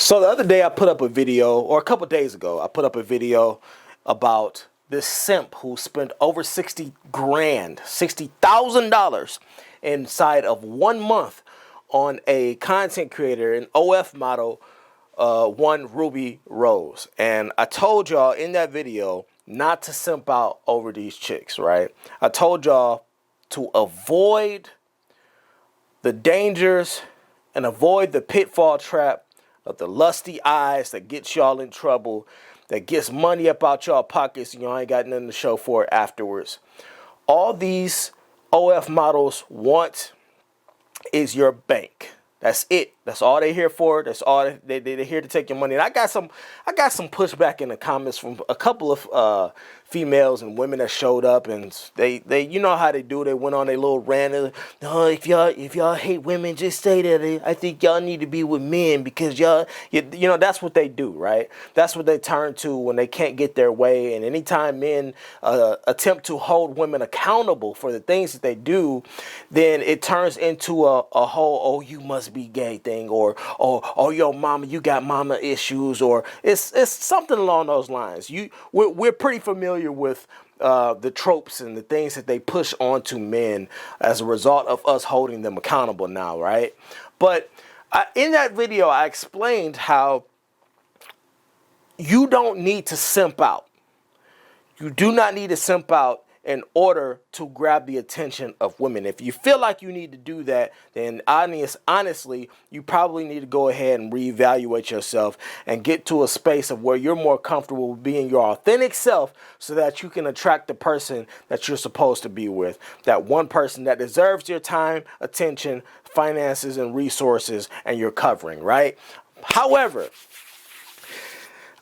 So the other day I put up a video, or a couple days ago, I put up a video about this simp who spent over 60 grand, $60,000 inside of 1 month on a content creator, an OF model, one Rubi Rose. And I told y'all in that video not to simp out over these chicks, right? I told y'all to avoid the dangers and avoid the pitfall trap of the lusty eyes that gets y'all in trouble, that gets money up out y'all pockets and y'all ain't got nothing to show for it afterwards. All these OF models want is your bank. That's it. That's all they're here for. That's all they're here to take your money. And I got some pushback in the comments from a couple of females and women that showed up, and they you know how they do. They went on a little rant. Oh, if y'all hate women, just say that. I think y'all need to be with men because you know that's what they do, right? That's what they turn to when they can't get their way. And anytime men attempt to hold women accountable for the things that they do, then it turns into a whole "oh, you must be gay" thing, or oh yo mama, you got mama issues, or it's something along those lines. We're pretty familiar with the tropes and the things that they push onto men as a result of us holding them accountable now, right? But in that video, I explained how you don't need to simp out. You do not need to simp out in order to grab the attention of women. If you feel like you need to do that, then honestly, you probably need to go ahead and reevaluate yourself and get to a space of where you're more comfortable with being your authentic self so that you can attract the person that you're supposed to be with. That one person that deserves your time, attention, finances, and resources, and your covering, right? However,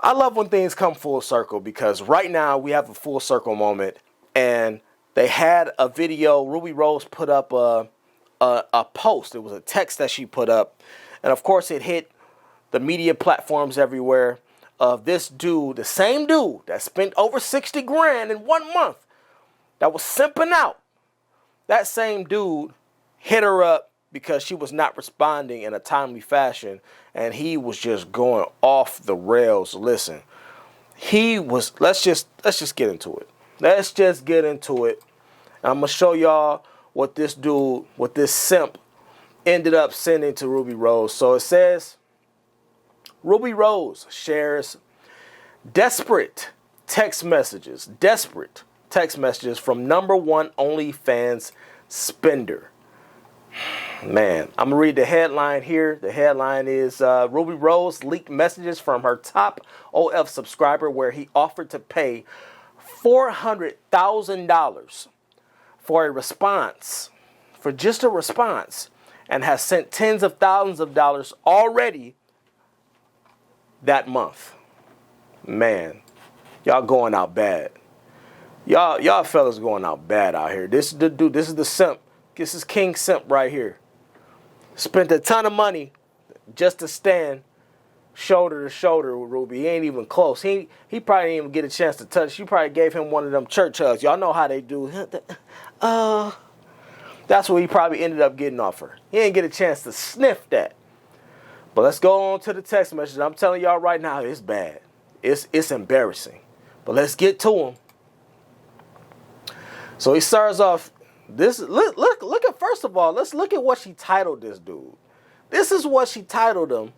I love when things come full circle, because right now we have a full circle moment. And they had a video. Rubi Rose put up a post. It was a text that she put up. And of course it hit the media platforms everywhere of this dude, the same dude that spent over 60 grand in 1 month, that was simping out. That same dude hit her up because she was not responding in a timely fashion. And he was just going off the rails. Listen, let's just get into it. Let's just get into it. I'm going to show y'all what this simp ended up sending to Rubi Rose. So it says, Rubi Rose shares desperate text messages from #1 OnlyFans spender. Man, I'm going to read the headline here. The headline is Rubi Rose leaked messages from her top OF subscriber where he offered to pay $400,000 for a response, for just a response, and has sent tens of thousands of dollars already that month. Man, y'all going out bad. Y'all fellas going out bad out here. This is the dude. This is the simp. This is King Simp right here. Spent a ton of money just to stand shoulder to shoulder with Rubi. He ain't even close. He probably didn't even get a chance to touch. She probably gave him one of them church hugs. Y'all know how they do. That's what he probably ended up getting off her. He didn't get a chance to sniff that. But let's go on to the text message. I'm telling y'all right now, it's bad. It's embarrassing. But let's get to him. So he starts off this. Look at, first of all, let's look at what she titled this dude. This is what she titled him.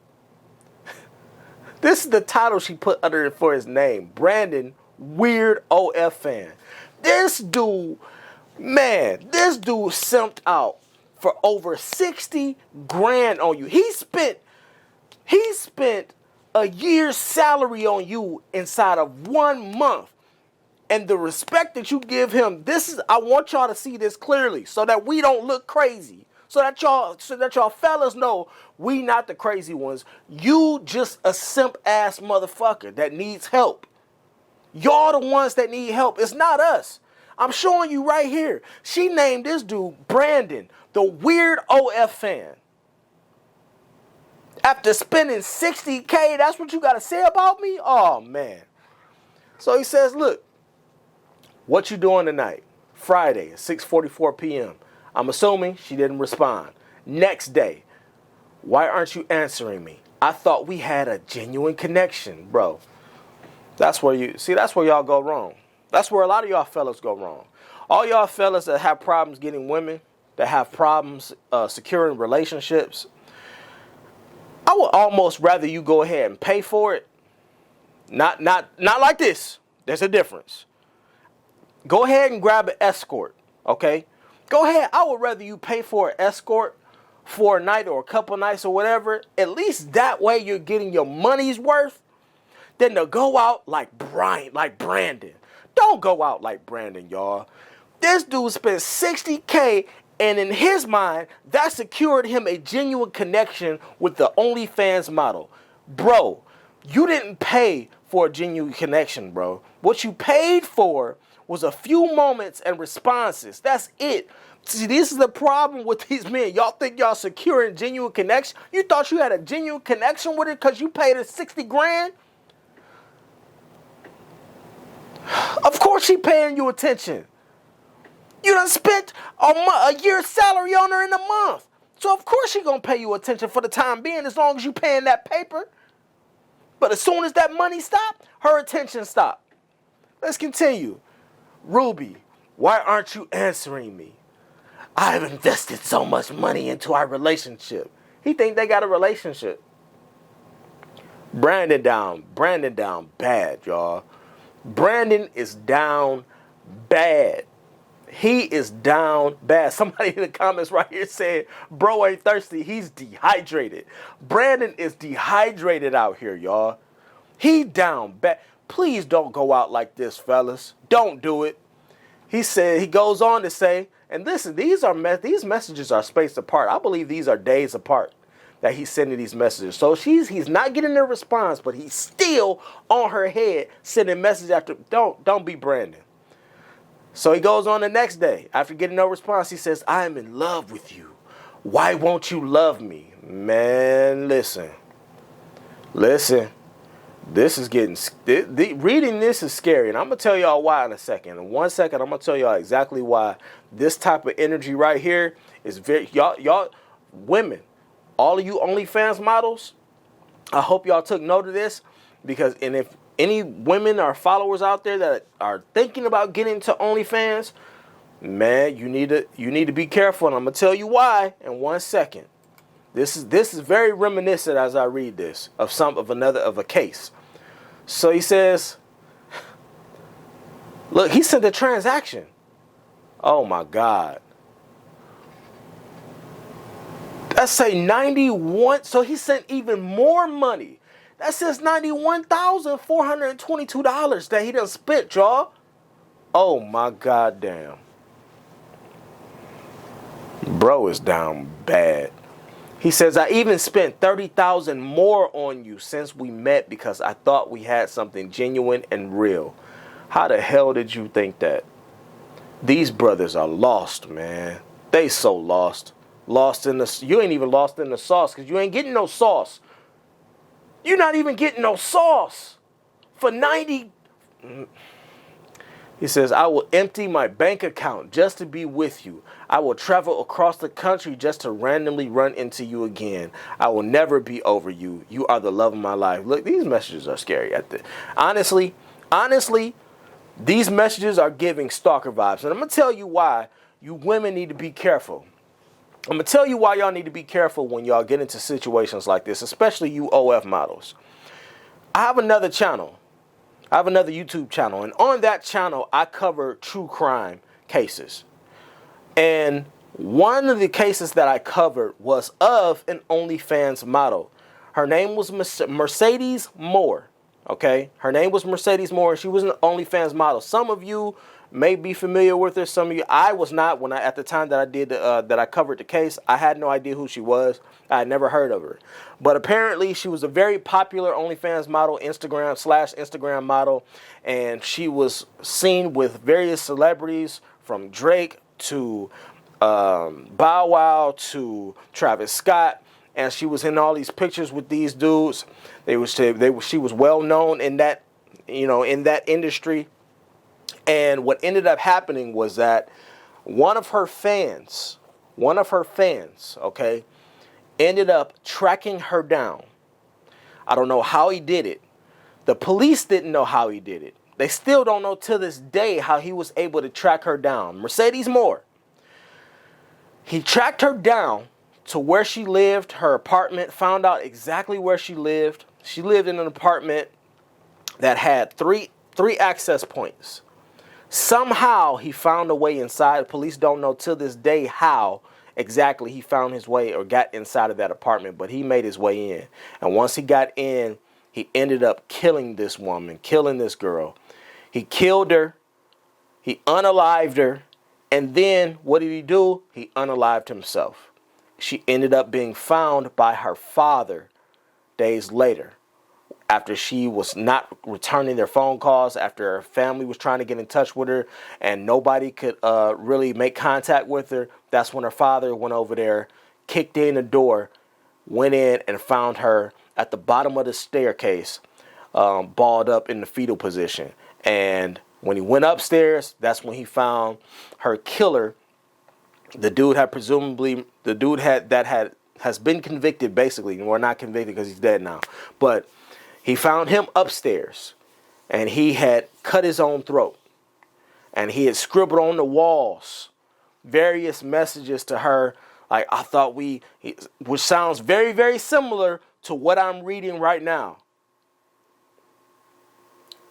This is the title she put under it for his name. Brandon, weird OF fan. This dude simped out for over 60 grand on you. He spent a year's salary on you inside of 1 month. And the respect that you give him, I want y'all to see this clearly so that we don't look crazy. So that y'all fellas know we not the crazy ones. You just a simp ass motherfucker that needs help. Y'all the ones that need help. It's not us. I'm showing you right here. She named this dude Brandon, the weird OF fan. After spending 60K, that's what you got to say about me? Oh, man. So he says, look, what you doing tonight? Friday at 6:44 p.m. I'm assuming she didn't respond. Next day, why aren't you answering me? I thought we had a genuine connection, bro. That's where y'all go wrong. That's where a lot of y'all fellas go wrong. All y'all fellas that have problems getting women, that have problems securing relationships, I would almost rather you go ahead and pay for it. Not like this. There's a difference. Go ahead and grab an escort, okay? Go ahead. I would rather you pay for an escort for a night or a couple nights or whatever. At least that way you're getting your money's worth. Than to go out like Brandon. Don't go out like Brandon, y'all. This dude spent $60K, and in his mind, that secured him a genuine connection with the OnlyFans model. Bro, you didn't pay for a genuine connection, bro. What you paid for was a few moments and responses. That's it. See, this is the problem with these men. Y'all think y'all securing genuine connection? You thought you had a genuine connection with it because you paid her 60 grand? Of course she paying you attention. You done spent a year's salary on her in a month. So of course she gonna pay you attention for the time being, as long as you paying that paper. But as soon as that money stop, her attention stop. Let's continue. Ruby, why aren't you answering me? I've invested so much money into our relationship. He think they got a relationship. Brandon down bad, y'all. Brandon is down bad. He is down bad. Somebody in the comments right here said, bro ain't thirsty, he's dehydrated. Brandon is dehydrated out here, y'all. He down bad. Please don't go out like this, fellas. Don't do it. He goes on to say, and listen, these messages are spaced apart. I believe these are days apart that he's sending these messages. So he's not getting a response, but he's still on her head sending message after. Don't be Brandon. So he goes on the next day. After getting no response, he says, I am in love with you. Why won't you love me? Man, listen. This is getting, reading this is scary. And I'm going to tell y'all why in a second. In 1 second, I'm going to tell y'all exactly why this type of energy right here is very, y'all, women, all of you OnlyFans models, I hope y'all took note of this, because, and if any women or followers out there that are thinking about getting into OnlyFans, man, you need to be careful, and I'm gonna tell you why in 1 second. This is very reminiscent as I read this of a case. So he says, look, he sent a transaction. Oh my God. Let's say 91. So he sent even more money. That says $91,422 that he done spent, y'all. Oh my God damn. Bro is down bad. He says, I even spent $30,000 more on you since we met because I thought we had something genuine and real. How the hell did you think that? These brothers are lost, man. They so lost. You ain't even lost in the sauce because you ain't getting no sauce. You're not even getting no sauce for 90. He says, I will empty my bank account just to be with you. I will travel across the country just to randomly run into you again. I will never be over you. You are the love of my life. Look, these messages are scary. Honestly, these messages are giving stalker vibes. And I'm going to tell you why you women need to be careful. I'm going to tell you why y'all need to be careful when y'all get into situations like this, especially you OF models. I have another channel. I have another YouTube channel, and on that channel, I cover true crime cases. And one of the cases that I covered was of an OnlyFans model. Her name was Mercedes Moore, okay? Her name was Mercedes Moore, and she was an OnlyFans model. Some of you may be familiar with her. Some of you, I was not. At the time that I did, that I covered the case, I had no idea who she was. I had never heard of her. But apparently, she was a very popular OnlyFans model, Instagram model, and she was seen with various celebrities from Drake to Bow Wow to Travis Scott, and she was in all these pictures with these dudes. She was well known in that, in that industry. And what ended up happening was that one of her fans, okay, ended up tracking her down I don't know how he did it. The police didn't know how he did it. They still don't know to this day how he was able to track her down. Mercedes Moore. He tracked her down to where she lived, her apartment, found out exactly where she lived. She lived in an apartment that had three access points. Somehow he found a way inside. Police don't know to this day how exactly he found his way or got inside of that apartment, but he made his way in. And once he got in, he ended up killing this woman, killing this girl. He killed her. He unalived her. And then what did he do? He unalived himself. She ended up being found by her father days later, after she was not returning their phone calls, after her family was trying to get in touch with her and nobody could really make contact with her. That's when her father went over there, kicked in the door, went in and found her at the bottom of the staircase, balled up in the fetal position. And when he went upstairs, that's when he found her killer. The dude has been convicted, basically. We're not convicted because he's dead now. But he found him upstairs, and he had cut his own throat. And he had scribbled on the walls various messages to her, like, I thought which sounds very, very similar to what I'm reading right now.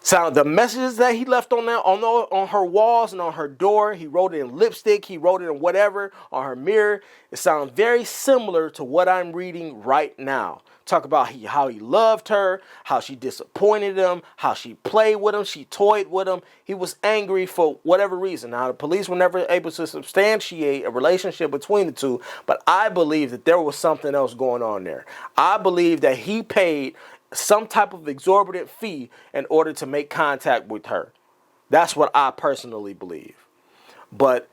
So the messages that he left on her walls and on her door, he wrote it in lipstick, he wrote it in whatever, on her mirror. It sounds very similar to what I'm reading right now. Talk about how he loved her, how she disappointed him, how she played with him, she toyed with him. He was angry for whatever reason. Now, the police were never able to substantiate a relationship between the two, but I believe that there was something else going on there. I believe that he paid some type of exorbitant fee in order to make contact with her. That's what I personally believe. But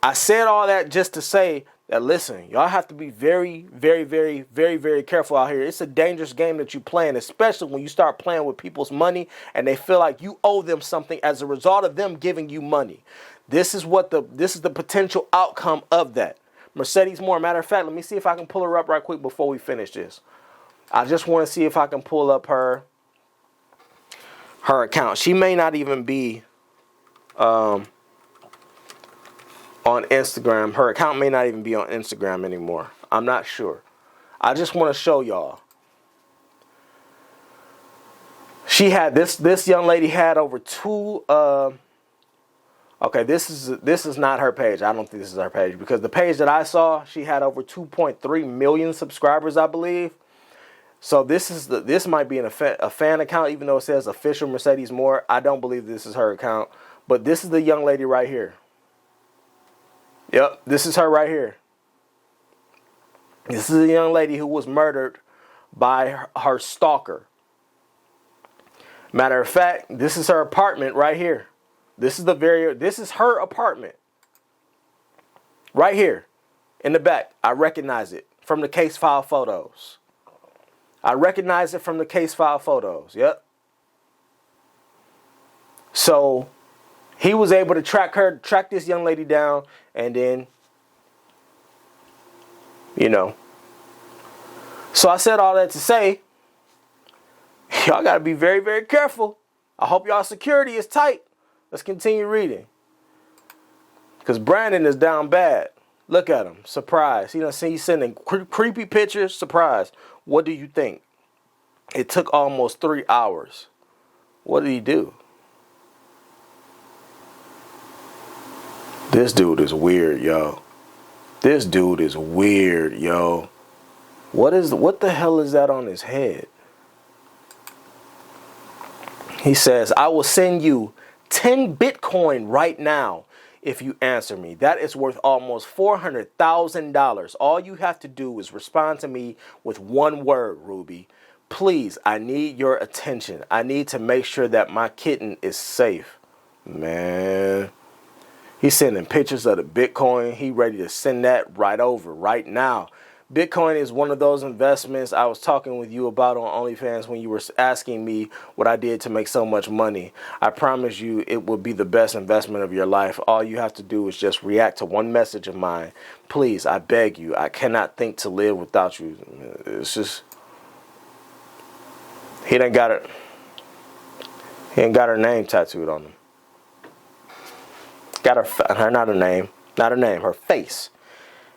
I said all that just to say that, listen, y'all have to be very, very, very, very, very careful out here. It's a dangerous game that you're playing, especially when you start playing with people's money and they feel like you owe them something as a result of them giving you money. This is the potential outcome of that. Mercedes Moore, matter of fact, let me see if I can pull her up right quick before we finish this. I just want to see if I can pull up her account. She may not even be on Instagram. Her account may not even be on Instagram anymore. I'm not sure. I just want to show y'all. She had this young lady had over two. Okay, this is not her page. I don't think this is her page, because the page that I saw, she had over 2.3 million subscribers, I believe. So this might be a fan account, even though it says official Mercedes Moore. I don't believe this is her account, but this is the young lady right here. Yep, this is her right here. This is a young lady who was murdered by her stalker. Matter of fact, this is her apartment right here. This is her apartment. Right here in the back. I recognize it from the case file photos. Yep. So he was able to track this young lady down, and then, So I said all that to say, y'all got to be very, very careful. I hope y'all security is tight. Let's continue reading. Because Brandon is down bad. Look at him. Surprise. He's sending creepy pictures. Surprise. What do you think? It took almost 3 hours. What did he do? This dude is weird, yo. What the hell is that on his head? He says, I will send you 10 Bitcoin right now if you answer me. That is worth almost $400,000. All you have to do is respond to me with one word, Ruby. Please, I need your attention. I need to make sure that my kitten is safe. Man. He's sending pictures of the Bitcoin. He ready to send that right over, right now. Bitcoin is one of those investments I was talking with you about on OnlyFans when you were asking me what I did to make so much money. I promise you it will be the best investment of your life. All you have to do is just react to one message of mine. Please, I beg you. I cannot think to live without you. It's just... He done got it. He ain't got her name tattooed on him. Got her, not her name, her face.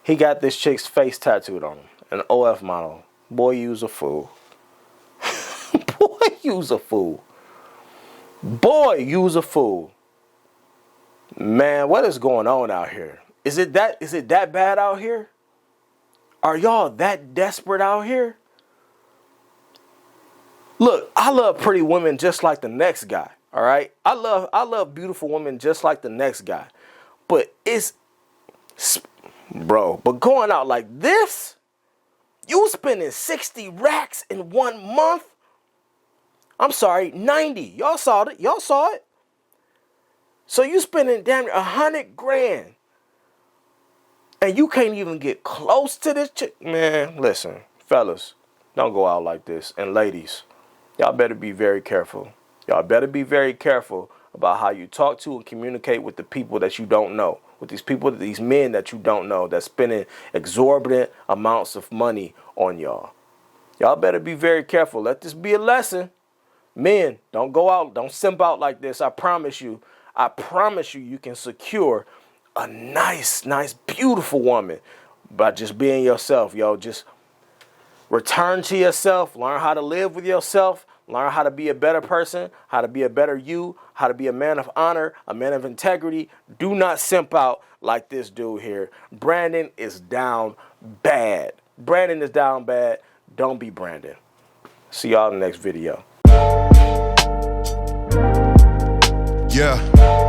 He got this chick's face tattooed on him. An OF model. Boy, you's a fool. Boy, you's a fool. Boy, you's a fool. Man, what is going on out here? Is it that bad out here? Are y'all that desperate out here? Look, I love pretty women just like the next guy. All right? I love beautiful women just like the next guy. But but going out like this, you spending 60 racks in 1 month? I'm sorry, 90. Y'all saw it. So you spending damn near 100 grand. And you can't even get close to this chick. Man, listen, fellas, don't go out like this. And ladies, y'all better be very careful. Y'all better be very careful about how you talk to and communicate with the people that you don't know. With these people, these men that you don't know, that's spending exorbitant amounts of money on y'all. Y'all better be very careful. Let this be a lesson. Men, don't go out, don't simp out like this. I promise you, you can secure a nice, beautiful woman by just being yourself, yo. Just return to yourself, learn how to live with yourself, learn how to be a better person, how to be a better you, how to be a man of honor, a man of integrity. Do not simp out like this dude here. Brandon is down bad. Don't be Brandon. See y'all in the next video. Yeah.